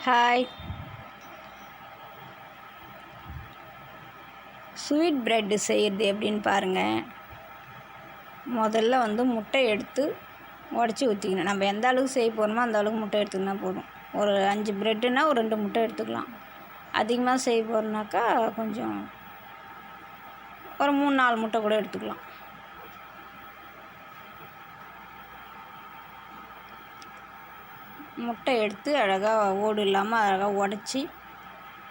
Hi. Sweet bread செய்கிறது எப்படின்னு பாருங்கள். முதல்ல முட்டை எடுத்து உடச்சி ஊற்றிக்கணும். நம்ம எந்த அளவுக்கு செய்ய போகிறோமோ அந்த அளவுக்கு முட்டை எடுத்துக்கினா போதும். ஒரு 5 ப்ரெட்டுனா ஒரு 2 முட்டை எடுத்துக்கலாம். அதிகமாக செய்ய போகிறோன்னாக்கா கொஞ்சம் ஒரு 3-4 முட்டை கூட எடுத்துக்கலாம். முட்டை எடுத்து அழகாக ஓடு இல்லாமல் அழகாக உடச்சி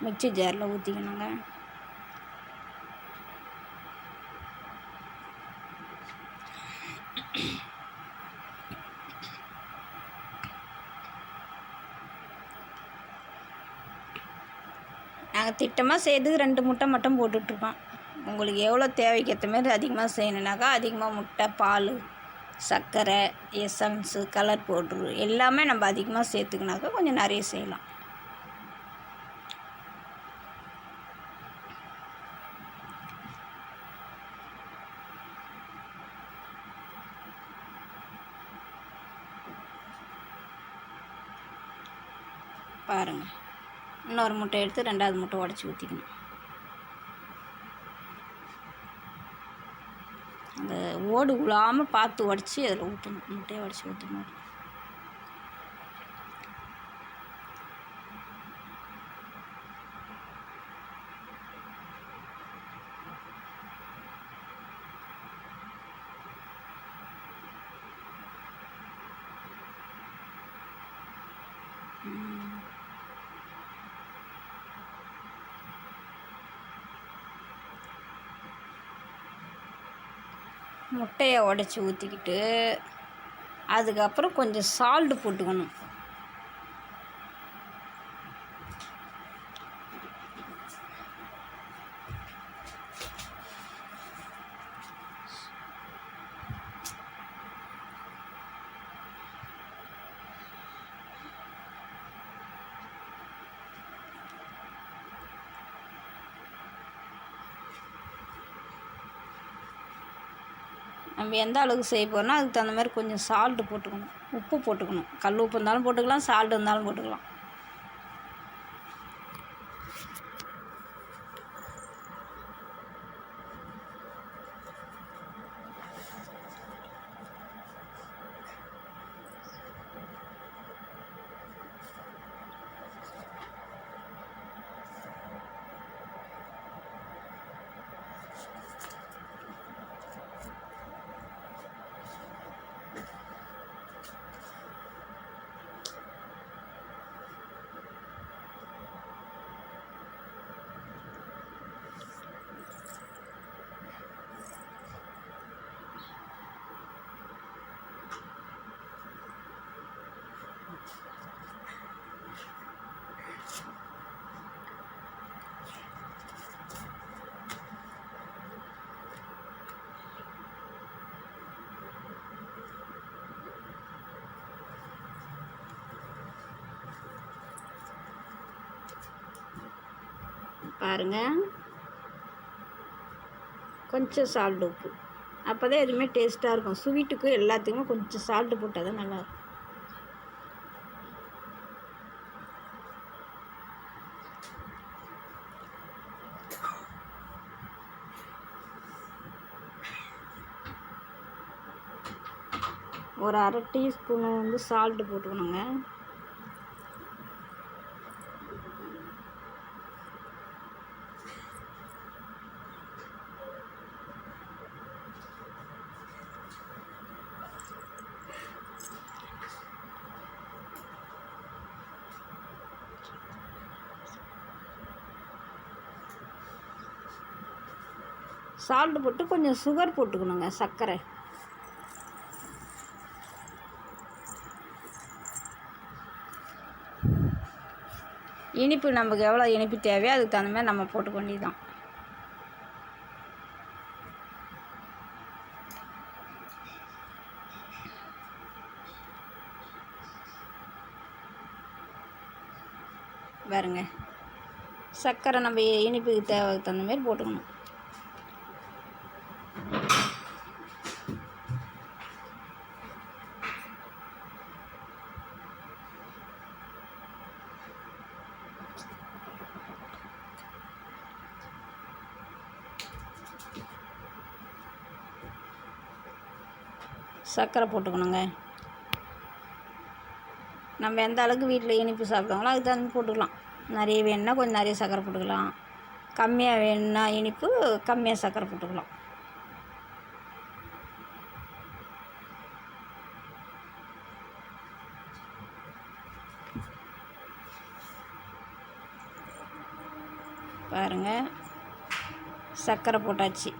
மிக்ஸி ஜாரில் ஊற்றிக்கணுங்க. நாங்கள் திட்டமாக செய்கிறதுக்கு 2 முட்டை மட்டும் போட்டுட்ருக்கோம். உங்களுக்கு எவ்வளோ தேவைக்கு ஏற்ற மாதிரி அதிகமாக செய்யணுன்னாக்கா அதிகமாக முட்டை, பால், சர்க்கரை, எசன்ஸு, கலர் பவுட்ரு எல்லாமே நம்ம அதிகமாக சேர்த்துக்கினாக்கா கொஞ்சம் நிறைய செய்யலாம். பாருங்கள், இன்னொரு முட்டை எடுத்து 2வது முட்டை உடச்சி ஊற்றிக்கணும். அந்த ஓடு விழாமல் பார்த்து உடச்சி அதில் ஊற்றணும். முட்டையை உடச்சி ஊற்றணும். முட்டையை உடச்சி ஊற்றிக்கிட்டு அதுக்கப்புறம் கொஞ்சம் சால்ட்டு போட்டுக்கணும். நம்ம எந்த அளவுக்கு செய்ய போகிறோன்னா அதுக்கு தகுந்த மாதிரி கொஞ்சம் சால்ட்டு போட்டுக்கணும். உப்பு போட்டுக்கணும். கல் உப்பு இருந்தாலும் போட்டுக்கலாம், சால்ட்டு இருந்தாலும் போட்டுக்கலாம். பாருங்கள், கொஞ்சம் சால்ட் உப்பு, அப்போ தான் எதுவுமே டேஸ்ட்டாக இருக்கும். ஸ்வீட்டுக்கு எல்லாத்துக்குமே கொஞ்சம் சால்ட்டு போட்டால் தான் நல்லாயிருக்கும். ஒரு 1/2 டீஸ்பூனு சால்ட்டு போட்டுக்கணுங்க. சால்ட்டு போட்டு கொஞ்சம் சுகர் போட்டுக்கணுங்க, சர்க்கரை. இனிப்பு நமக்கு எவ்வளோ இனிப்பு தேவையோ அதுக்கு தகுந்த மாதிரி நம்ம போட்டுக்க வேண்டியதுதான். பாருங்க, சர்க்கரை நம்ம இனிப்புக்கு தேவைக்கு தகுந்த மாதிரி போட்டுக்கணும். சர்க்கரை போட்டுக்கணுங்க. நம்ம எந்த அளவுக்கு வீட்டில் இனிப்பு சாப்பிடுவாங்களோ அதுக்கு தகுந்த போட்டுக்கலாம். நிறைய வேணுன்னா கொஞ்சம் நிறைய சர்க்கரை போட்டுக்கலாம், கம்மியாக வேணுன்னா இனிப்பு கம்மியாக சர்க்கரை போட்டுக்கலாம். பாருங்கள், சர்க்கரை போட்டாச்சு.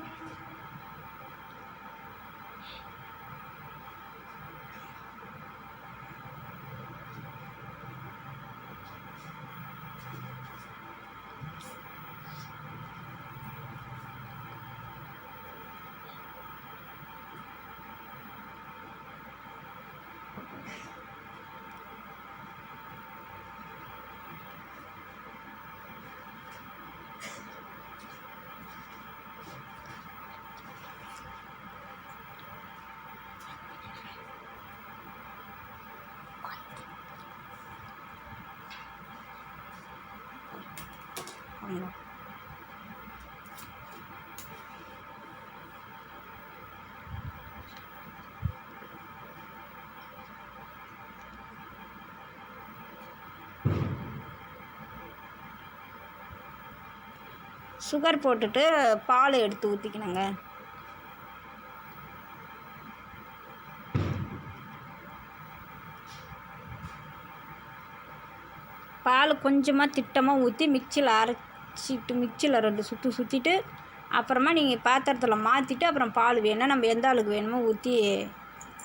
சுகர் போட்டுட்டு பால் எடுத்து ஊற்றிக்கணுங்க. பால் கொஞ்சமாக திட்டமாக ஊற்றி மிக்சியில் அரைச்சிட்டு மிக்சியில் 2 சுற்று சுற்றிட்டு அப்புறமா நீங்கள் பாத்திரத்தில் மாற்றிட்டு அப்புறம் பால் வேணும்னா நம்ம எந்த அளவுக்கு வேணுமோ ஊற்றி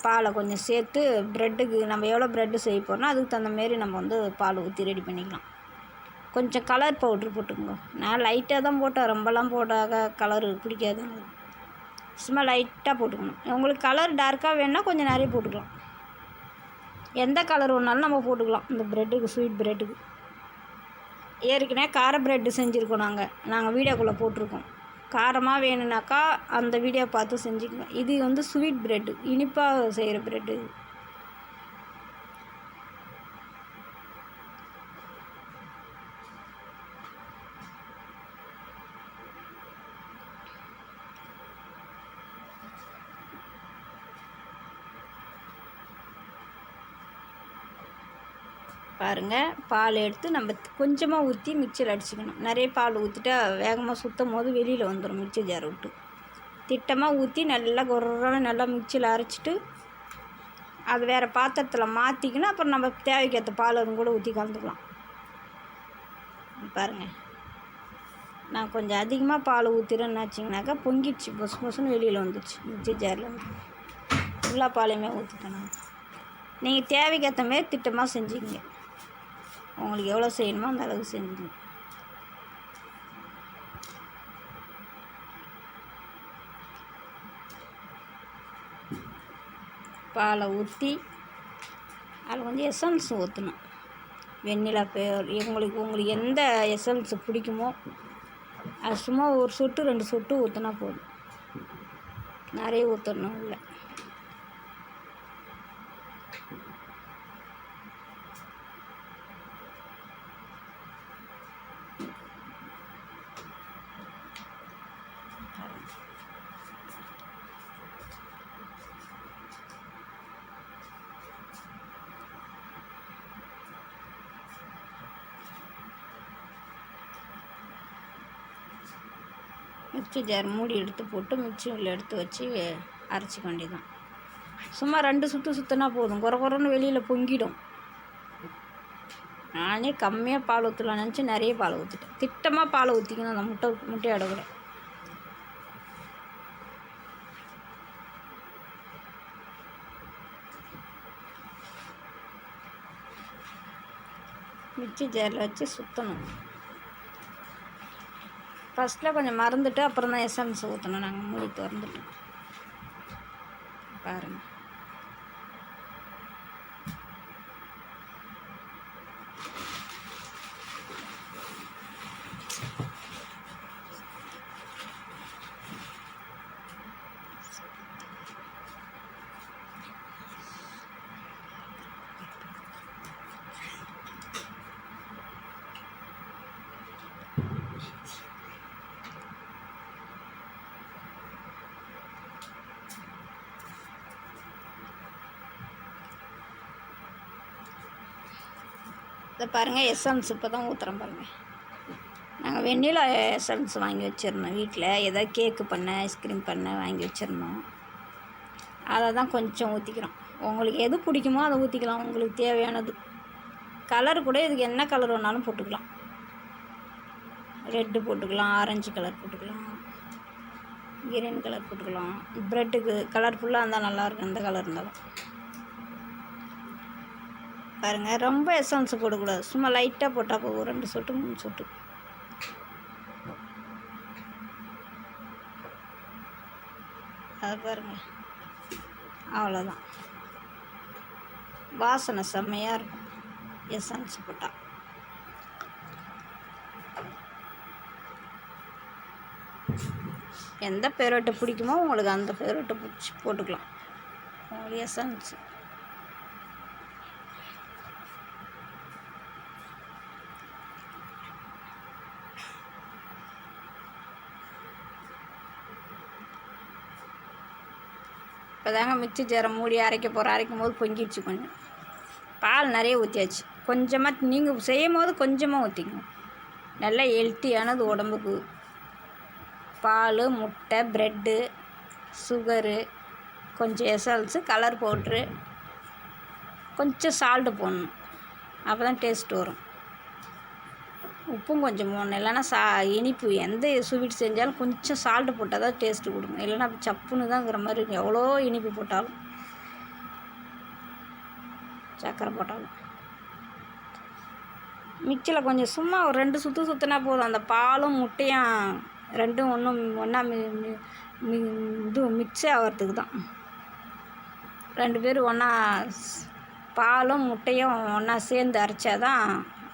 பாலை கொஞ்சம் சேர்த்து ப்ரெட்டுக்கு நம்ம எவ்வளோ ப்ரெட்டு செய்ய போகிறோம்னா அதுக்கு தகுந்த மாரி நம்ம வந்து பால் ஊற்றி ரெடி பண்ணிக்கலாம். கொஞ்சம் கலர் பவுட்ரு போட்டுக்கோங்க. நான் லைட்டாக தான் போட்டேன், ரொம்பலாம் போட்டாக கலரு பிடிக்காது. சும்மா லைட்டாக போட்டுக்கணும். உங்களுக்கு கலர் டார்க்காக வேணுன்னா கொஞ்சம் நிறைய போட்டுக்கலாம். எந்த கலர் வேணாலும் நம்ம போட்டுக்கலாம். இந்த ப்ரெட்டுக்கு, ஸ்வீட் ப்ரெட்டுக்கு ஏற்கனவே கார ப்ரெட்டு செஞ்சுருக்கோம். நாங்கள் வீடியோக்குள்ளே போட்டிருக்கோம். காரமாக வேணும்னாக்கா அந்த வீடியோ பார்த்து செஞ்சுக்கலாம். இது வந்து ஸ்வீட் ப்ரெட்டு, இனிப்பாக செய்கிற ப்ரெட்டு. பாருங்கள், பால் எடுத்து நம்ம கொஞ்சமாக ஊற்றி மிக்சியில் அடிச்சுக்கணும். நிறைய பால் ஊற்றிட்டா வேகமாக சுற்றும் போது வெளியில் வந்துடும் மிக்சி ஜாரை விட்டு. திட்டமாக ஊற்றி நல்லா குறன்னு நல்லா மிக்சியில் அரைச்சிட்டு அது வேறு பாத்திரத்தில் மாற்றிக்கணும். அப்புறம் நம்ம தேவைக்கேற்ற பால் அதுவும் கூட ஊற்றி கலந்துக்கலாம். பாருங்கள், நான் கொஞ்சம் அதிகமாக பால் ஊற்றிறேன்னு வச்சிங்கனாக்கா பொங்கிடுச்சு, பொசு பொசுன்னு வெளியில் வந்துடுச்சு மிக்சி ஜாரில் வந்து. ஃபுல்லாக பாலையுமே ஊற்றிட்டேன் நான். நீங்கள் தேவைக்கேற்ற மாரி திட்டமாக செஞ்சுக்கிங்க. உங்களுக்கு எவ்வளோ செய்யணுமோ அந்த அளவுக்கு செஞ்சுங்க. பாலை ஊற்றி அதில் கொஞ்சம் எசன்ஸ் ஊற்றணும். வெண்ணிலா உங்களுக்கு எந்த எசன்ஸ் பிடிக்குமோ அது சும்மா ஒரு சொட்டு 2 சொட்டு ஊற்றினா போதும், நிறைய ஊற்றணும் இல்லை. மிக்சி ஜார் மூடி எடுத்து போட்டு மிக்சியில் எடுத்து வச்சு அரைச்சிக்க வேண்டியதான். சும்மா 2 சுற்று சுற்றினா போதும், குறன்னு வெளியில் பொங்கிடும். நானே கம்மியாக பால் ஊற்றலாம்னு நினச்சி நிறைய பால் ஊற்றிட்டேன். திட்டமாக பால் ஊற்றிக்கணும் அந்த முட்டையோட கூட. மிக்சி ஜாரில் வச்சு சுற்றணும். ஃபஸ்ட்டில் கொஞ்சம் மறந்துட்டு அப்புறம் தான் எசன்ஸ் ஊற்றணும். நாங்கள் மூடி திறந்துட்டோம். பாருங்கள், இதை பாருங்கள், எசன்ஸ் இப்போ தான் ஊற்றுறோம் பாருங்கள். நாங்கள் வெண்ணிலா எசன்ஸ் வாங்கி வச்சுருந்தோம் வீட்டில். ஏதாவது கேக்கு பண்ண, ஐஸ்கிரீம் பண்ண வாங்கி வச்சுருந்தோம். அதை தான் கொஞ்சம் ஊற்றிக்கிறோம். உங்களுக்கு எது பிடிக்குமோ அதை ஊற்றிக்கலாம், உங்களுக்கு தேவையானது. கலர் கூட இதுக்கு என்ன கலர் வேணாலும் போட்டுக்கலாம். ரெட்டு போட்டுக்கலாம், ஆரஞ்சு கலர் போட்டுக்கலாம், கிரீன் கலர் போட்டுக்கலாம். ப்ரெட்டுக்கு கலர்ஃபுல்லாக இருந்தால் நல்லாயிருக்கும், எந்த கலர் இருந்தாலும். பாருங்கள், ரொம்ப எசன்ஸ் போடக்கூடாது, சும்மா லைட்டாக போட்டால் போகும். 2 சொட்டு 3 சொட்டு. அது பாருங்கள், அவ்வளோதான். வாசனை செம்மையாக இருக்கும் எசன்ஸ் போட்டால். எந்த ஃபேவரெட்டு பிடிக்குமோ உங்களுக்கு அந்த ஃபேவரெட்டை பிடிச்சி போட்டுக்கலாம். உங்களுக்கு எசன்ஸ் இப்போ தாங்க மிக்ஸி ஜாரை மூடி அரைக்க போகிறோம். அரைக்கும் போது பொங்கிடுச்சு. கொஞ்சம் பால் நிறைய ஊற்றியாச்சு. கொஞ்சமாக நீங்கள் செய்யும் போது கொஞ்சமாக ஊற்றிக்கணும். நல்லா ஹெல்த்தியானது உடம்புக்கு. பால், முட்டை, ப்ரெட்டு, சுகரு, கொஞ்சம் எசன்ஸு, கலர் பவுட்ரு, கொஞ்சம் சால்ட்டு போடணும். அப்போ தான் டேஸ்ட் வரும். உப்பும் கொஞ்சம் போடணும். இல்லைன்னா இனிப்பு எந்த ஸ்வீட் செஞ்சாலும் கொஞ்சம் சால்ட்டு போட்டால் தான் டேஸ்ட்டு கொடுக்கும். இல்லைன்னா அப்படி சப்புன்னு தான்ங்கிற மாதிரி இருக்கும். எவ்வளோ இனிப்பு போட்டாலும், சர்க்கரை போட்டாலும். மிக்சியில் கொஞ்சம் சும்மா ஒரு 2 சுற்று சுற்றினா போதும். அந்த பாலும் முட்டையும் ரெண்டும் ஒன்றா இது மிக்ஸி ஆகிறதுக்கு தான். 2 பேரும் ஒன்றா பாலும் முட்டையும் ஒன்றா சேர்ந்து அரைச்சா தான்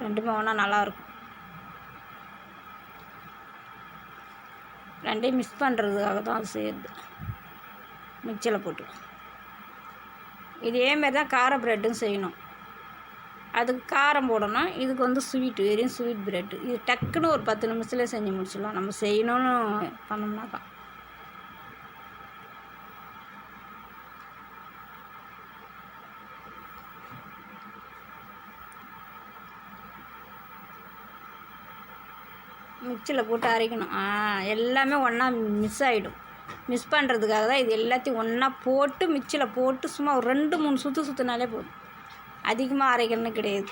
ரெண்டுமே ஒன்றா நல்லாயிருக்கும். 2ஐயும் மிக்ஸ் பண்ணுறதுக்காக தான் அது செய்யுது, மிக்சியில் போட்டு. இதேமாரி தான் கார ப்ரெட்டும் செய்யணும். அதுக்கு காரம் போடணும். இதுக்கு வந்து ஸ்வீட்டு, வெறும் ஸ்வீட் ப்ரெட்டு. இது டக்குன்னு ஒரு 10 நிமிஷத்துலேயே செஞ்சு முடிச்சிடலாம், நம்ம செய்யணும்னு பண்ணோம்னாக்கா. மிக்சியில் போட்டு அரைக்கணும். எல்லாமே ஒன்றா மிக்ஸ் ஆகிடும். மிக்ஸ் பண்ணுறதுக்காக தான் இது எல்லாத்தையும் ஒன்றா போட்டு மிக்சியில் போட்டு சும்மா ஒரு 2-3 சுற்று சுற்றினாலே போதும். அதிகமாக அரைக்கணும்னு கிடையாது.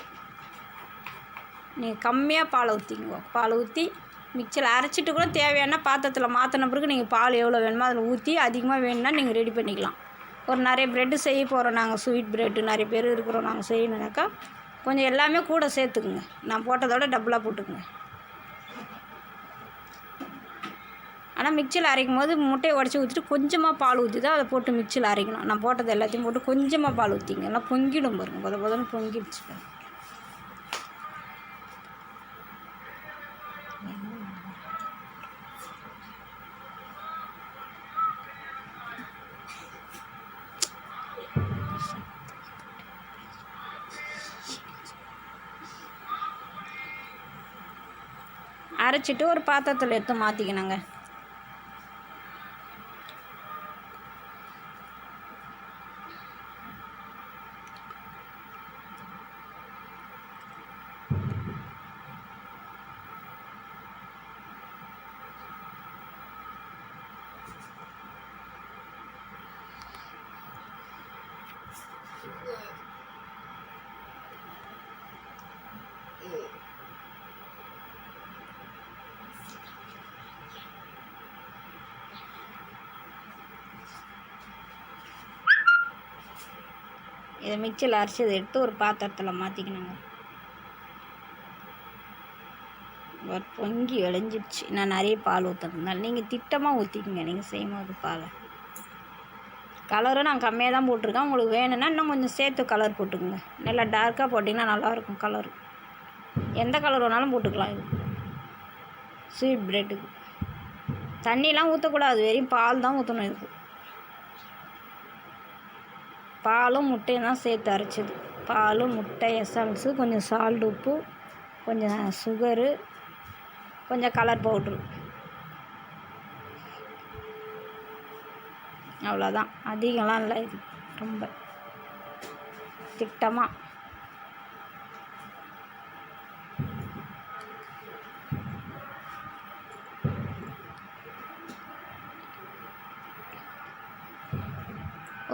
நீங்கள் கம்மியாக பாலை ஊற்றிக்குங்க. பால் ஊற்றி மிக்சியில் அரைச்சிட்டு கூட தேவையான பாத்திரத்தில் மாற்றின பிறகு நீங்கள் பால் எவ்வளோ வேணுமோ அதில் ஊற்றி, அதிகமாக வேணும்னா நீங்கள் ரெடி பண்ணிக்கலாம். ஒரு நிறைய ப்ரெட்டு செய்ய போகிறோம் நாங்கள், ஸ்வீட் ப்ரெட்டு நிறைய பேர் இருக்கிறோம் நாங்கள் செய்யணுனாக்கா கொஞ்சம் எல்லாமே கூட சேர்த்துக்குங்க. நான் போட்டதோட டபுளாக போட்டுக்குங்க. ஆனால் மிக்சியில் அரைக்கும் போது முட்டையை உடச்சி ஊற்றிட்டு கொஞ்சமாக பால் ஊற்றி தான் அதை போட்டு மிக்சியில் அரைக்கணும். நான் போட்டது எல்லாத்தையும் போட்டு கொஞ்சமாக பால் ஊற்றிங்க. எல்லாம் பொங்கிடும் பாருங்க, பொதன்னு பொங்கிடுச்சு. அரைச்சிட்டு ஒரு பாத்திரத்தில் எடுத்து மாற்றிக்கணுங்க. இதை மிக்சியில் அரைச்சதை எடுத்து ஒரு பாத்திரத்தில் மாற்றிக்கணுங்க. பொங்கி விளைஞ்சிடுச்சு. நான் நிறைய பால் ஊற்றுறதுனால நீங்கள் திட்டமாக ஊற்றிக்கங்க. நீங்கள் செய்யும் போது பாலை கலரும் நான் கம்மியாக தான் போட்டிருக்கேன். உங்களுக்கு வேணும்னா இன்னும் கொஞ்சம் சேர்த்து கலர் போட்டுக்கோங்க. நல்லா டார்க்காக போட்டிங்கன்னா நல்லாயிருக்கும் கலரு. எந்த கலர் வேணாலும் போட்டுக்கலாம். இது ஸ்வீட் ப்ரெட்டுக்கு தண்ணிலாம் ஊற்றக்கூடாது, வெறும் பால் தான் ஊற்றணும். இதுக்கு பாலும் முட்டையும் தான் சேர்த்து அரைச்சிது. பால், முட்டை, எசன்ஸு, கொஞ்சம் சால்ட், உப்பு, கொஞ்சம் சுகரு, கொஞ்சம் கலர் பவுட்ரு, அவ்வளோதான். அதிகம்லாம் இல்லை. இது ரொம்ப திட்டமாக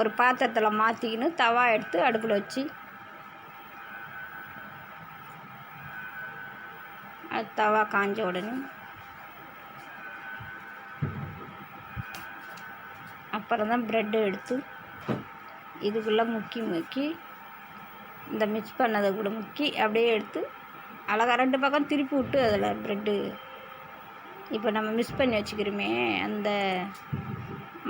ஒரு பாத்திரத்தில் மாற்றிக்கின்னு தவா எடுத்து அடுப்பில் வச்சு அது தவா காஞ்ச உடனே அப்புறம் தான் ப்ரெட்டு எடுத்து இதுக்குள்ளே முக்கி இந்த மிக்ஸ் பண்ணதை கூட முக்கி அப்படியே எடுத்து அழகாக 2 பக்கம் திருப்பி விட்டு அதில் ப்ரெட்டு இப்போ நம்ம மிக்ஸ் பண்ணி வச்சுக்கிறோமே அந்த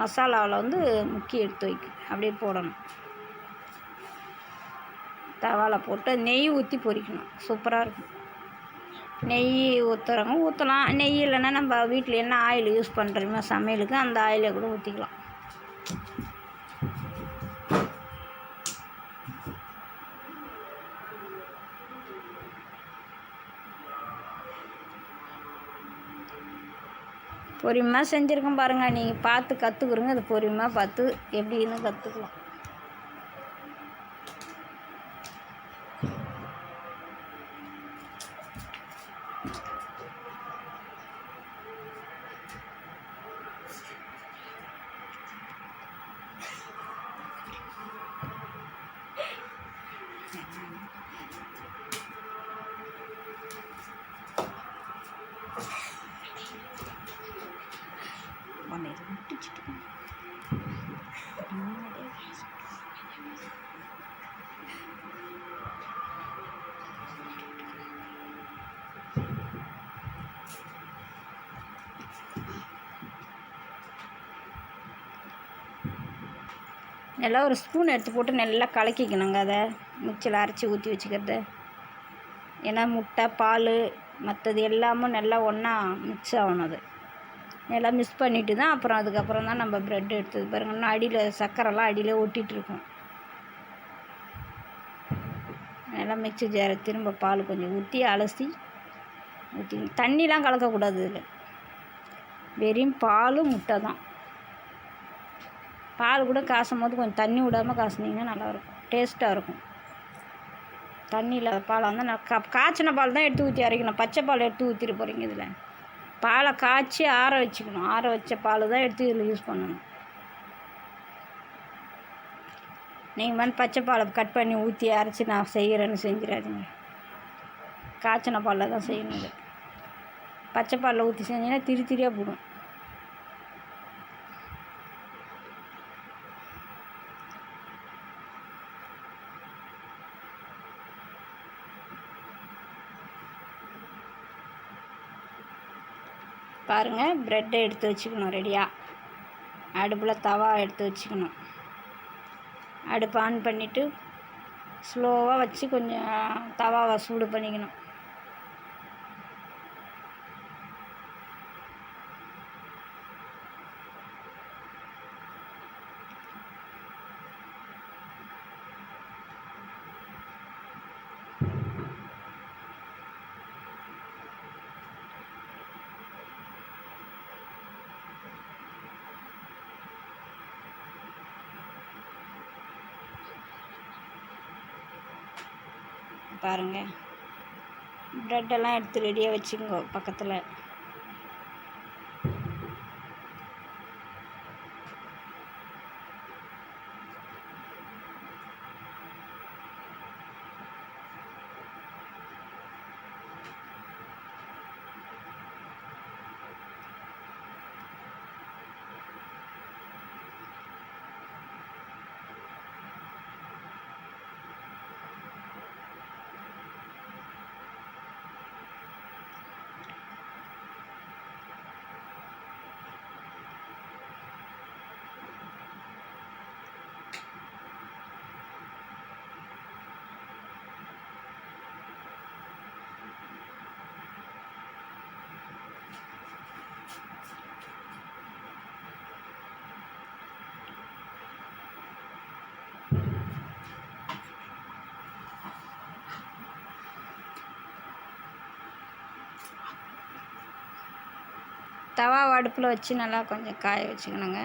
மசாலாவில் வந்து முக்கி எடுத்து அப்படியே போடணும். தவாவில் போட்டு நெய் ஊற்றி பொரிக்கணும். சூப்பராக இருக்கும். நெய் ஊற்றுறவங்க ஊற்றலாம். நெய் இல்லைன்னா நம்ம வீட்டில் என்ன ஆயில் யூஸ் பண்ணுறோமோ சமையலுக்கு அந்த ஆயிலை கூட ஊற்றிக்கலாம். பொறுமையாக செஞ்சுருக்கோம் பாருங்கள். நீங்கள் பார்த்து கற்றுக்குறங்க. அது பொறுமையாக பார்த்து எப்படின்னு கற்றுக்கலாம். நல்லா ஒரு ஸ்பூன் எடுத்து போட்டு நல்லா கலக்கிக்கணுங்க. அதை மிக்சியில் அரைச்சி ஊற்றி வச்சுக்கிறது. ஏன்னா முட்டை பால் மற்றது எல்லாமும் நல்லா ஒன்றா மிக்ஸ் ஆகணும். அது நல்லா மிக்ஸ் பண்ணிவிட்டு தான் அதுக்கப்புறம் தான் நம்ம ப்ரெட் எடுத்தது பாருங்கள். இன்னும் அடியில் சர்க்கரைலாம் அடியில் ஒட்டிகிட்ருக்கும். நல்லா மிக்ஸி ஜாரை திரும்ப பால் கொஞ்சம் ஊற்றி அலசி ஊற்றி தண்ணிலாம் கலக்கக்கூடாது. இதில் வெறும் பால் முட்டை தான். பால் கூட காசும் போது கொஞ்சம் தண்ணி விடாமல் காசுனீங்கன்னா நல்லாயிருக்கும், டேஸ்ட்டாக இருக்கும். தண்ணியில் பால் வந்து நான் காய்ச்சின பால் தான் எடுத்து ஊற்றி அரைக்கணும். பச்சை பால் எடுத்து ஊற்றிட்டு போகிறீங்க. இதில் பாலை காய்ச்சி ஆற வச்சுக்கணும். ஆற வச்ச பால் தான் எடுத்து இதில் யூஸ் பண்ணணும். நீங்கள் வந்து பச்சை பாலை கட் பண்ணி ஊற்றி அரைச்சி நான் செய்கிறேன்னு செஞ்சிடாதீங்க. காய்ச்சின பாலில் தான் செய்யணும். இது பச்சை பாலில் ஊற்றி செஞ்சிங்கன்னா திரியாக போடும். பாருங்கள், ப்ரெட்டை எடுத்து வச்சுக்கணும் ரெடியாக. அடுப்பில் தவா எடுத்து வச்சுக்கணும். அடுப்பு ஆன் பண்ணிவிட்டு ஸ்லோவாக வச்சு கொஞ்சம் தவாவை சூடு பண்ணிக்கணும். பாருங்கள், ப்ரெட்டெல்லாம் எடுத்து ரெடியாக வச்சுக்கோங்க பக்கத்தில். தவா அடுப்பில் வச்சு நல்லா கொஞ்சம் காய வச்சுக்கணுங்க.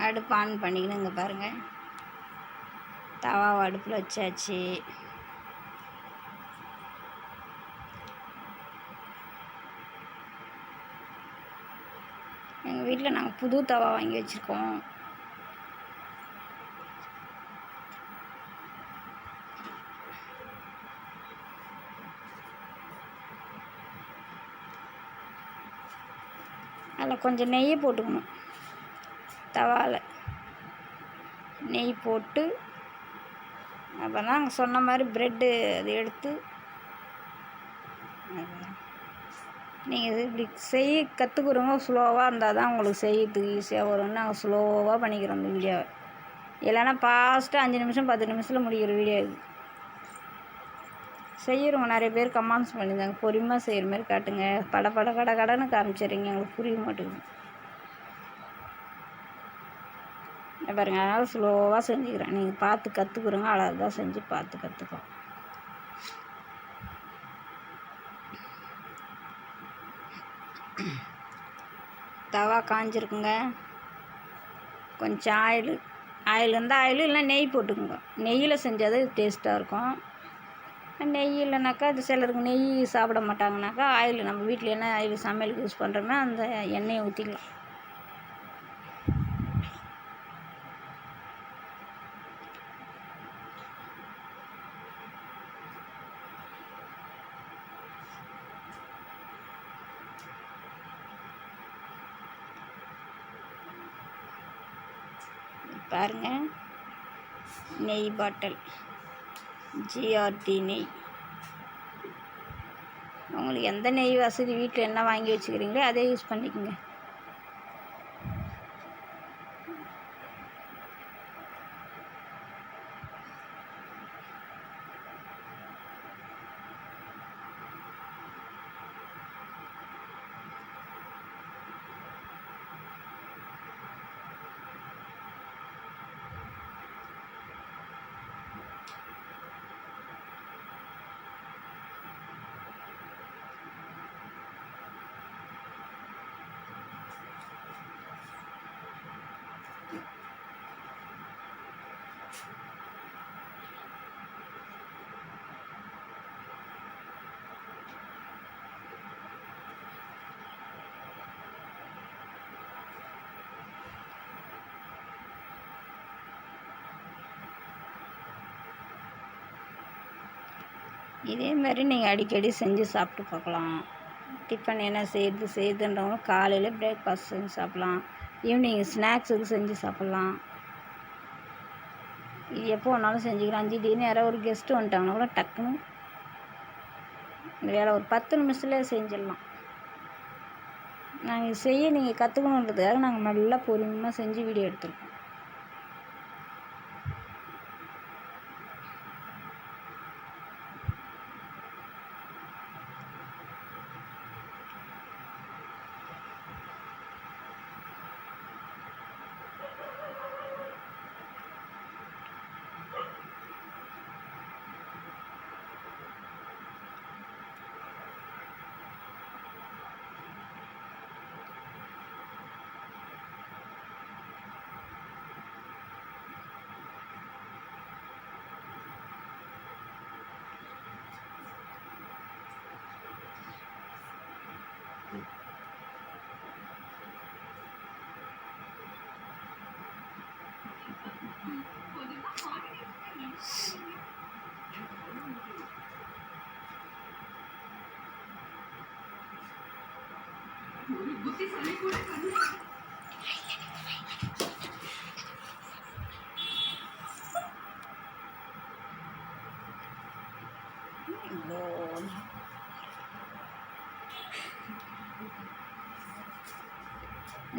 அடுப்பு ஆன் பண்ணிக்கணுங்க. பாருங்கள், தவாவை அடுப்பில் வச்சாச்சு. வீட்டில் நாங்கள் புது தவா வாங்கி வச்சுருக்கோம். அதில் கொஞ்சம் நெய் போட்டுக்கணும். தவாவில் நெய் போட்டு அப்போ தான் நாங்கள் சொன்ன மாதிரி ப்ரெட்டு அது எடுத்து நீங்கள் இது இப்படி செய்ய கற்றுக்குறவங்க ஸ்லோவாக இருந்தால் தான் உங்களுக்கு செய்யறதுக்கு ஈஸியாக வரும்னு நாங்கள் ஸ்லோவாக பண்ணிக்கிறோம் இந்த வீடியோவை. இல்லைன்னா ஃபாஸ்ட்டாக 5 நிமிஷம் 10 நிமிஷத்தில் முடிக்கிற வீடியோ இது. செய்கிறவங்க நிறைய பேர் கமெண்ட்ஸ் பண்ணியிருந்தாங்க, பொறுமையாக செய்கிற மாதிரி காட்டுங்க, பட பட கட கடன்னு காமிச்சிடுறீங்க, எங்களுக்கு புரிய மாட்டேங்குது. பாருங்கள், அதனால் ஸ்லோவாக செஞ்சுக்கிறேன். நீங்கள் பார்த்து கற்றுக்குறோங்க, அழகாக செஞ்சு பார்த்து கற்றுக்கலாம். தவா காஞ்சிருக்குங்க. கொஞ்சம் ஆயில் இருந்தால் ஆயில், இல்லைனா நெய் போட்டுக்குங்க. நெய்யில் செஞ்சால் தான் டேஸ்ட்டாக இருக்கும். நெய் இல்லைனாக்கா அது சிலருக்கு நெய் சாப்பிட மாட்டாங்கனாக்கா ஆயில், நம்ம வீட்டில் என்ன ஆயில் சமையலுக்கு யூஸ் பண்ணுறோமோ அந்த எண்ணெயை ஊற்றிக்கலாம். பாருங்கள், நெய் பாட்டில் ஜிஆர்டி நெய். உங்களுக்கு எந்த நெய் வசதி வீட்டில் என்ன வாங்கி வச்சுக்கிறீங்களோ அதே யூஸ் பண்ணிக்கோங்க. இதே மாதிரி நீங்கள் அடிக்கடி செஞ்சு சாப்பிட்டு பார்க்கலாம். டிஃபன் என்ன செய்யுதுன்றவங்க காலையில் பிரேக்ஃபாஸ்ட் செஞ்சு சாப்பிட்லாம், ஈவினிங் ஸ்நாக்ஸுக்கு செஞ்சு சாப்பிட்லாம். இது எப்போ வேணாலும் செஞ்சுக்கலாம். திடீர்னு யாராவது ஒரு கெஸ்ட்டு வந்துட்டாங்கன்னா கூட டக்குன்னு இந்த வேலை ஒரு 10 நிமிஷத்துலேயே செஞ்சிடலாம். நாங்கள் செய்ய நீங்கள் கற்றுக்கணுன்றதுக்காக நாங்கள் நல்லா பொறுமையாக செஞ்சு வீடியோ எடுத்துருக்கோம்.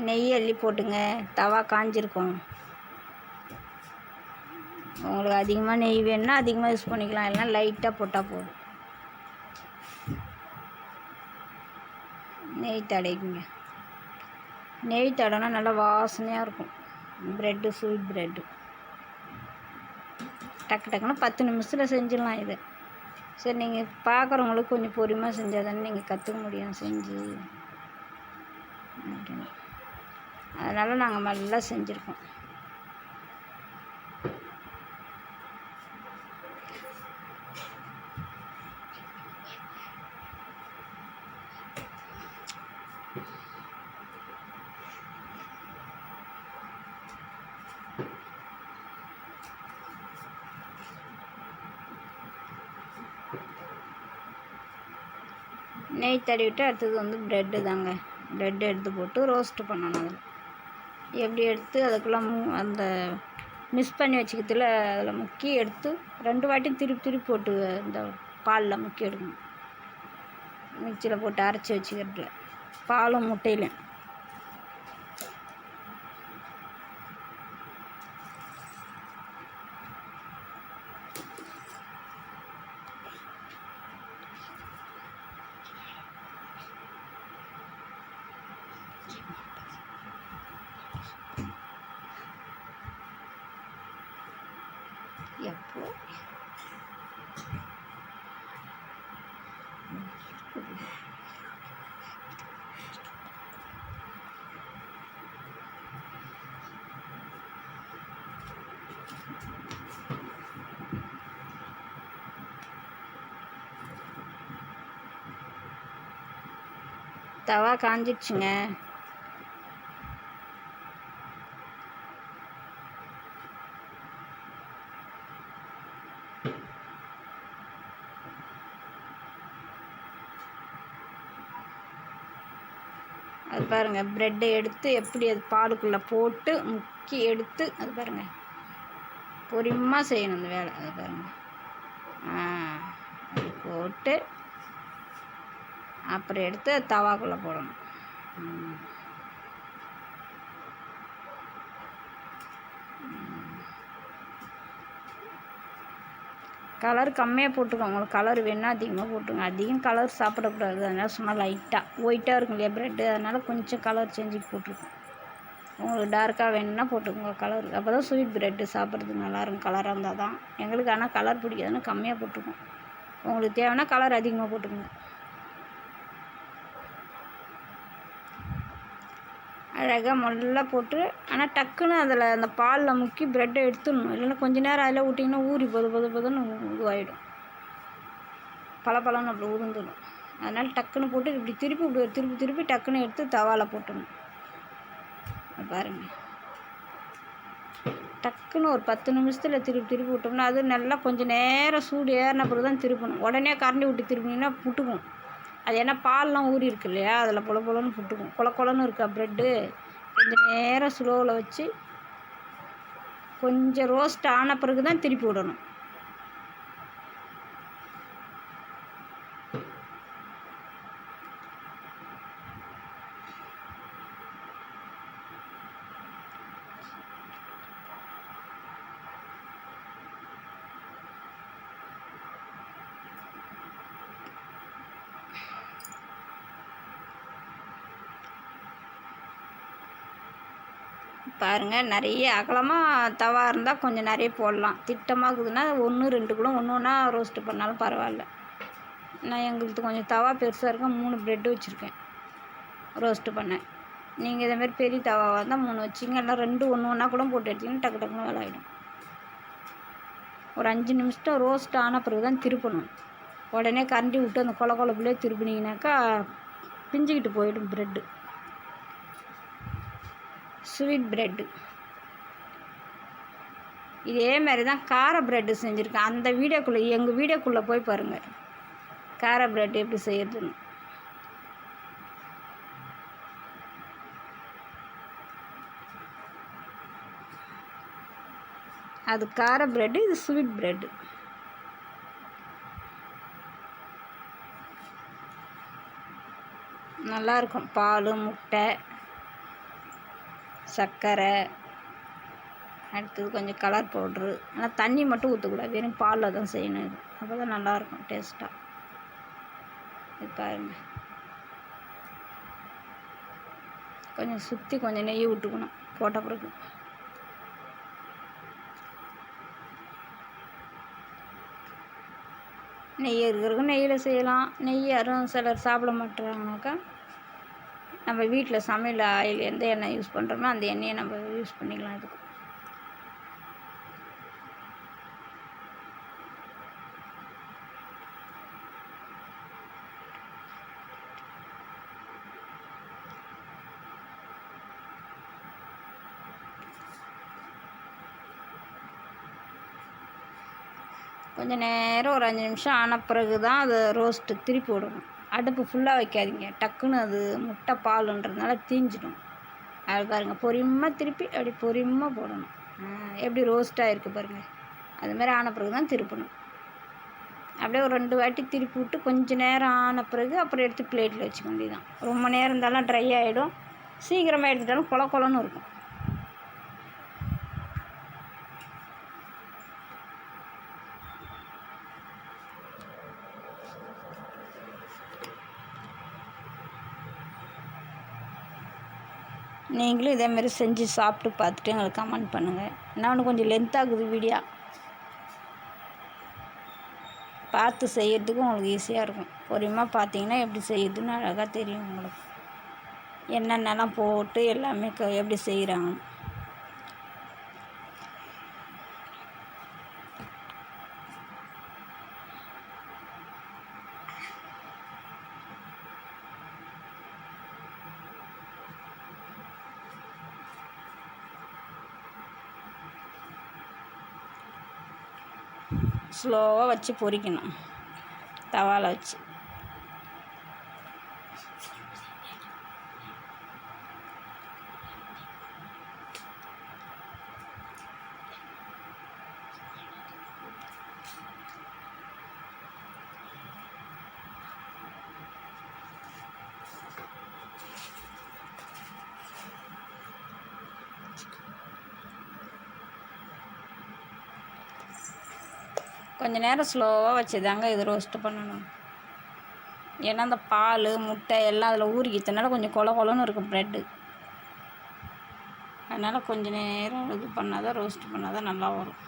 நெய் அள்ளி போட்டுங்க. தவா காஞ்சிருக்கும். உங்களுக்கு அதிகமாக நெய் வேணுன்னா அதிகமாக யூஸ் பண்ணிக்கலாம், இல்லைனா லைட்டாக போட்டால் போதும். நெய் தடவிக்குங்க. நெய் தடவினா நல்லா வாசனையாக இருக்கும் ப்ரெட்டு, ஸ்வீட் ப்ரெட்டு. டக்கு டக்குன்னு 10 நிமிஷத்தில் செஞ்சிடலாம் இது. சரி, நீங்கள் பார்க்குறவங்களுக்கு கொஞ்சம் பொறுமையாக செஞ்சால் தானே நீங்கள் கற்றுக்க முடியும் செஞ்சு. அதனால் நாங்கள் நல்லா செஞ்சுருக்கோம். நெய் தடவிட்டு அடுத்தது வந்து ப்ரெட்டு தாங்க. ப்ரெட் எடுத்து போட்டு ரோஸ்ட்டு பண்ணணும். அதில் எப்படி எடுத்து அதுக்குள்ளே அந்த மிக்ஸ் பண்ணி வச்சுக்கிறதுல அதில் முக்கி எடுத்து 2 வாட்டி திருப்பி திருப்பி போட்டு இந்த பாலில் முக்கி எடுக்கணும். மிக்சியில் போட்டு அரைச்சி வச்சுக்கிறதுல பாலும் முட்டையிலையும். எப்போ தவா காஞ்சிடுச்சுங்க. அது பாருங்கள், ப்ரெட்டை எடுத்து எப்படி அது பாலுக்குள்ளே போட்டு முக்கி எடுத்து அது பாருங்கள் பொறுமையாக செய்யணும் அந்த வேலை. அது பாருங்கள், அது போட்டு அப்புறம் எடுத்து தவாக்குள்ளே போடணும். கலர் கம்மியாக போட்டுக்கோங்க. உங்களுக்கு கலர் வேணால் அதிகமாக போட்டுங்க. அதிகம் கலர் சாப்பிடக்கூடாது. அதனால் சும்மா லைட்டாக ஒயிட்டாக இருக்கும் இல்லையா ப்ரெட்டு, அதனால் கொஞ்சம் கலர் சேஞ்சு போட்டுருக்கோம். உங்களுக்கு டார்க்காக வேணும்னா போட்டுக்கோங்க கலர். அப்போ தான் ஸ்வீட் ப்ரெட்டு சாப்பிட்றதுக்கு நல்லாயிருக்கும். கலராக இருந்தால் தான். எங்களுக்கு ஆனால் கலர் பிடிக்காதுன்னு கம்மியாக போட்டுருக்கோம். உங்களுக்கு தேவைன்னா கலர் அதிகமாக போட்டுக்கோங்க. அழகாக நல்லா போட்டு, ஆனால் டக்குன்னு அதில் அந்த பாலில் முக்கி ப்ரெட்டை எடுத்துடணும். இல்லைன்னா கொஞ்சம் நேரம் அதில் விட்டிங்கன்னா ஊறி பொதுன்னு இதுவாகிடும். பழன்னு அப்படி உருந்துடும். அதனால் டக்குன்னு போட்டு இப்படி திருப்பி டக்குன்னு எடுத்து தவாவில் போட்டுடணும். பாருங்கள், டக்குன்னு ஒரு 10 நிமிஷத்தில் திருப்பி விட்டோம்னா அது நல்லா கொஞ்சம் நேரம் சூடு ஏறின பிறகு தான் திருப்பணும். உடனே கரண்டி விட்டு திருப்பினீங்கன்னா புட்டுக்கும். அது ஏன்னா பால்லாம் ஊறி இருக்கு இல்லையா, அதில் பொலன்னு புட்டுக்கும். கொலன்னு இருக்கா ப்ரெட்டு. கொஞ்சம் நேரம் ஸ்லோவில் வச்சு கொஞ்சம் ரோஸ்ட் ஆன பிறகு தான் திருப்பி விடணும். பாருங்கள், நிறைய அகலமாக தவா இருந்தால் கொஞ்சம் நிறைய போடலாம். திட்டமாக இருக்குதுன்னா 1 2 கூட ஒன்று ஒன்றா ரோஸ்ட்டு பண்ணாலும் பரவாயில்ல. நான் எங்களுக்கு கொஞ்சம் தவா பெருசாக இருக்கும், 3 ப்ரெட்டு வச்சுருக்கேன் ரோஸ்ட்டு பண்ணேன். நீங்கள் இதேமாரி பெரிய தவாவாக இருந்தால் 3 வச்சிங்க, இல்லை 2 ஒன்று ஒன்றா கூட போட்டு எடுத்திங்கன்னா டக்குன்னு வேலை ஆகிடும். ஒரு 5 நிமிஷம் ரோஸ்ட் ஆன பிறகு தான் திருப்பணும். உடனே கரண்டி விட்டு அந்த கொலக்குள்ளே திருப்பினீங்கனாக்கா பிஞ்சிக்கிட்டு போயிடும் ப்ரெட்டு. ஸ்வீட் ப்ரெட்டு இதே மாதிரி தான் கார ப்ரெட்டு செஞ்சுருக்கேன். அந்த வீடியோக்குள்ளே எங்கள் வீடியோக்குள்ளே போய் பாருங்கள் கார ப்ரெட் எப்படி செய்யறதுன்னு. அது கார ப்ரெட்டு, இது ஸ்வீட் ப்ரெட்டு. நல்லாயிருக்கும். பால், முட்டை, சர்க்கரை, அடுத்தது கொஞ்சம் கலர் பவுட்ரு. ஆனால் தண்ணி மட்டும் ஊற்றக்கூடாது, வெறும் பாலில் தான் செய்யணும். இது அப்போ தான் நல்லாயிருக்கும் டேஸ்ட்டாக. இது பாருங்கள், கொஞ்சம் சுற்றி கொஞ்சம் நெய் விட்டுக்கணும் போட்ட பிறகு. நெய் இருக்கிறதுக்கும் நெய்யில் செய்யலாம். நெய் யாரும் சிலர் சாப்பிட மாட்டுறாங்கனாக்கா நம்ம வீட்டில் சமையல் ஆயில் எந்த எண்ணெய் யூஸ் பண்ணுறோமோ அந்த எண்ணெயை நம்ம யூஸ் பண்ணிக்கலாம். இதுக்கு கொஞ்சம் நேரம் ஒரு 5 நிமிஷம் ஆன பிறகு தான் அதை ரோஸ்ட்டு திருப்பி விடணும். அடுப்பு ஃபுல்லாக வைக்காதீங்க, டக்குன்னு அது முட்டை பாலுன்றதுனால தீஞ்சிடும். அது பாருங்கள், பொறுமையாக திருப்பி அப்படி பொறுமையாக போடணும். எப்படி ரோஸ்ட்டாக இருக்குது பாருங்கள். அதுமாதிரி ஆன பிறகு தான் திருப்பணும். அப்படியே ஒரு 2 வாட்டி திருப்பி விட்டு கொஞ்சம் நேரம் ஆன பிறகு அப்புறம் எடுத்து பிளேட்டில் வச்சுக்க வேண்டியதான். ரொம்ப நேரம் இருந்தாலும் ட்ரை ஆகிடும், சீக்கிரமாக எடுத்துட்டாலும் கொல கொலன்னு இருக்கும். நீங்களும் இதேமாரி செஞ்சு சாப்பிட்டு பார்த்துட்டு எங்களுக்கு கமெண்ட் பண்ணுங்கள். இன்னொன்று கொஞ்சம் லென்த்தாகுது வீடியோ, பார்த்து செய்கிறதுக்கு உங்களுக்கு ஈஸியாக இருக்கும். பொறுமையாக பார்த்தீங்கன்னா எப்படி செய்யுதுன்னு அழகாக தெரியும் உங்களுக்கு. என்னென்னலாம் போட்டு எல்லாமே எப்படி செய்கிறாங்க. ஸ்லோவாக வச்சு பொரிக்கணும் தவாவில் வச்சு. கொஞ்சம் நேரம் ஸ்லோவாக வச்சு தாங்க இது ரோஸ்ட்டு பண்ணணும். ஏன்னா அந்த பால் முட்டை எல்லாம் அதில் ஊறிக்கிறதுனால கொஞ்சம் கொல கொலன்னு இருக்கும் ப்ரெட்டு. அதனால் கொஞ்சம் நேரம் இது பண்ணால் தான், ரோஸ்ட் பண்ணால் தான் நல்லா வரும்.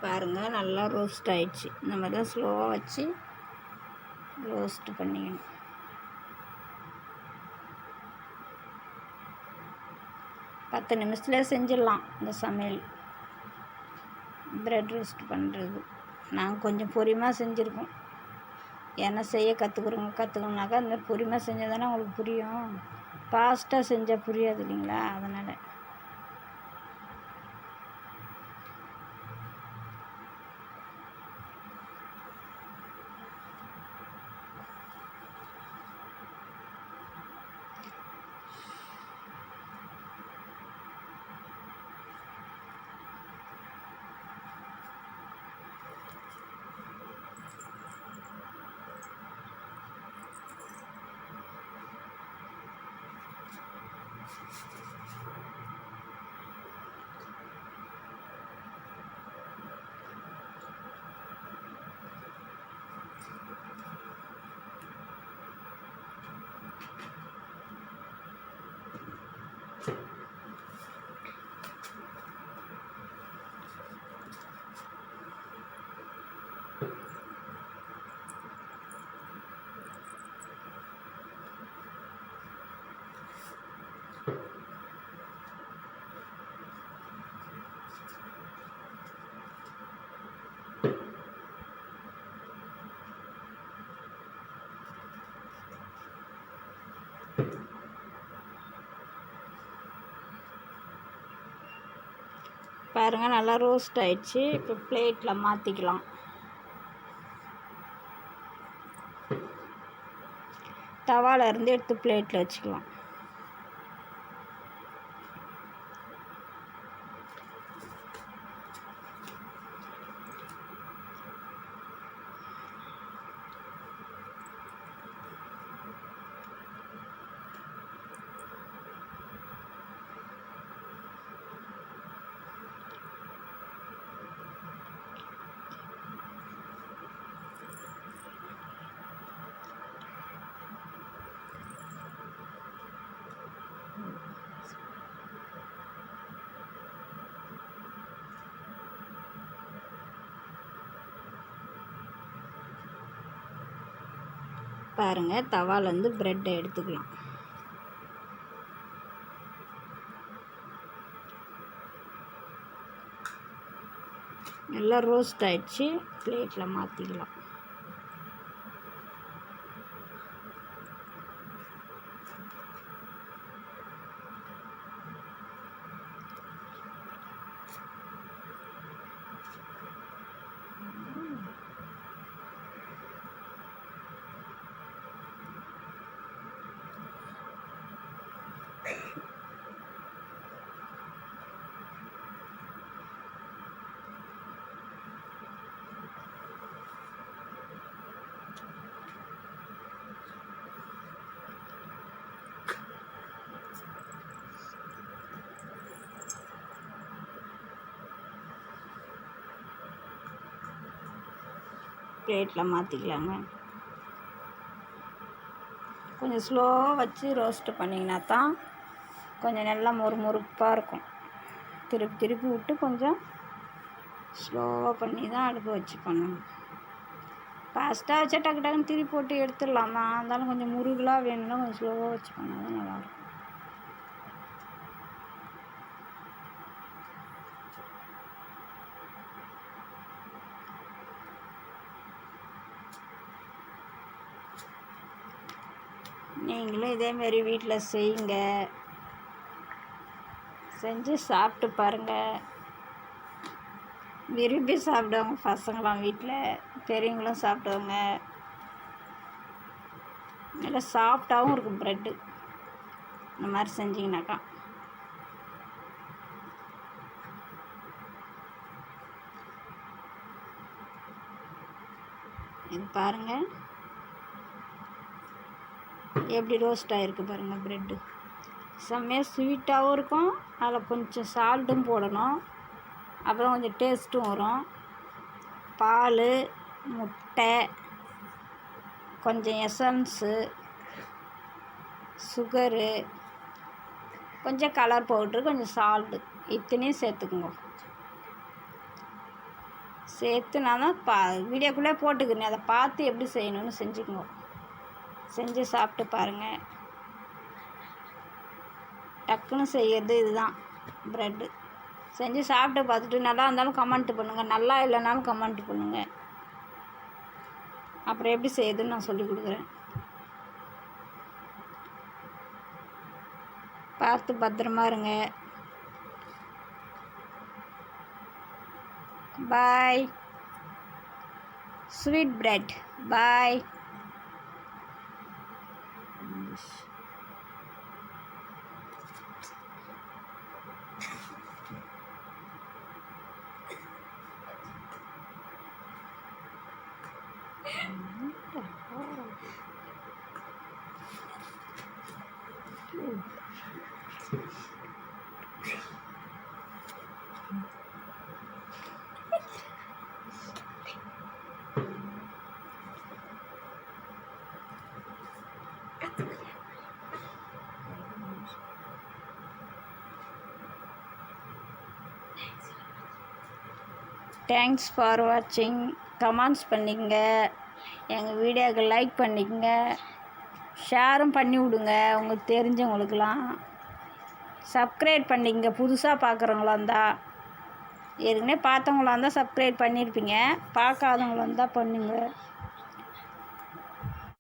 பாருங்கள், நல்லா ரோஸ்ட் ஆகிடுச்சு. இந்த மாதிரி தான் ஸ்லோவாக வச்சு ரோஸ்ட்டு பண்ணிக்கணும். பத்து நிமிஷத்தில் செஞ்சிடலாம் இந்த சமையல், ப்ரெட் ரோஸ்ட் பண்ணுறது. நாங்கள் கொஞ்சம் பொறுமையாக செஞ்சுருக்கோம். ஏன்னா செய்ய கற்றுக்கணுனாக்கா இந்த மாதிரி பொறுமையாக செஞ்சால் தானே உங்களுக்கு புரியும். ஃபாஸ்ட்டாக செஞ்சால் புரியாது இல்லைங்களா, அதனால். பாருங்கள், நல்லா ரோஸ்ட் ஆகிடுச்சு. இப்போ பிளேட்டில் மாற்றிக்கலாம். தவாவில் இருந்து எடுத்து பிளேட்டில் வச்சுக்கலாம். பாருங்கள், தவாலேருந்து ப்ரெட்டை எடுத்துக்கலாம். நல்லா ரோஸ்ட் ஆகிடுச்சு. பிளேட்டில் மாற்றிக்கலாம். பிளேட்டில் மாற்றிக்கலாங்க. கொஞ்சம் ஸ்லோவாக வச்சு ரோஸ்ட்டு பண்ணிங்கன்னா தான் கொஞ்சம் நல்லா மொறுமொறுப்பாக இருக்கும். திருப்பி திருப்பி விட்டு கொஞ்சம் ஸ்லோவாக பண்ணி தான் அடுப்பு வச்சு பண்ணணும். ஃபாஸ்ட்டாக வச்சா டக்கு டக்குன்னு திருப்பி போட்டு எடுத்துடலாம் தான். இருந்தாலும் கொஞ்சம் முருகலாக வேணும்னா கொஞ்சம் ஸ்லோவாக வச்சு பண்ணால் தான் நல்லாயிருக்கும். நீங்களும் இதேமாரி வீட்டில் செய்யுங்க. செஞ்சு சாப்பிட்டு பாருங்கள். விரும்பி சாப்பிடுவாங்க பசங்களாம், வீட்டில் பெரியவங்களும் சாப்பிடுவாங்க. நல்லா சாஃப்டாகவும் இருக்கும் ப்ரெட்டு. இந்த மாதிரி செஞ்சிங்கனாக்கா. இது பாருங்கள் எப்படி ரோஸ்ட் ஆகிருக்கு பாருங்கள் ப்ரெட்டு. செம்மையாக ஸ்வீட்டாகவும் இருக்கும். அதில் கொஞ்சம் சால்ட்டும் போடணும். அப்புறம் கொஞ்சம் டேஸ்ட்டும் வரும். பால், முட்டை, கொஞ்சம் எசன்ஸு, சுகரு, கொஞ்சம் கலர் பவுட்ரு, கொஞ்சம் சால்ட்டு, இத்தனையும் சேர்த்துக்குங்க. சேர்த்து நான் தான் வீடியோக்குள்ளே போட்டுக்கிறேன். அதை பார்த்து எப்படி செய்யணும்னு செஞ்சுக்கோங்க. செஞ்சு சாப்பிட்டு பாருங்கள். டக்குன்னு செய்கிறது இதுதான் ப்ரெட்டு. செஞ்சு சாப்பிட்டு பார்த்துட்டு நல்லா இருந்தாலும் கமெண்ட் பண்ணுங்கள், நல்லா இல்லைனாலும் கமெண்ட் பண்ணுங்கள். அப்புறம் எப்படி செய்யுதுன்னு நான் சொல்லி கொடுக்குறேன். பார்த்து பத்திரமா இருங்க. Bye. Sweet bread. Bye. Thanks for வாட்சிங். கமெண்ட்ஸ் பண்ணிக்கங்க. எங்கள் வீடியோவுக்கு லைக் பண்ணிக்கங்க. ஷேரும் பண்ணி விடுங்க உங்களுக்கு தெரிஞ்சவங்களுக்கெல்லாம். சப்ஸ்கிரைப் பண்ணிக்கங்க புதுசாக பார்க்குறவங்களா இருந்தால். ஏற்கனவே பார்த்தவங்களா இருந்தால் சப்ஸ்கிரைப் பண்ணியிருப்பீங்க. பார்க்காதவங்களா இருந்தால் பண்ணுங்க.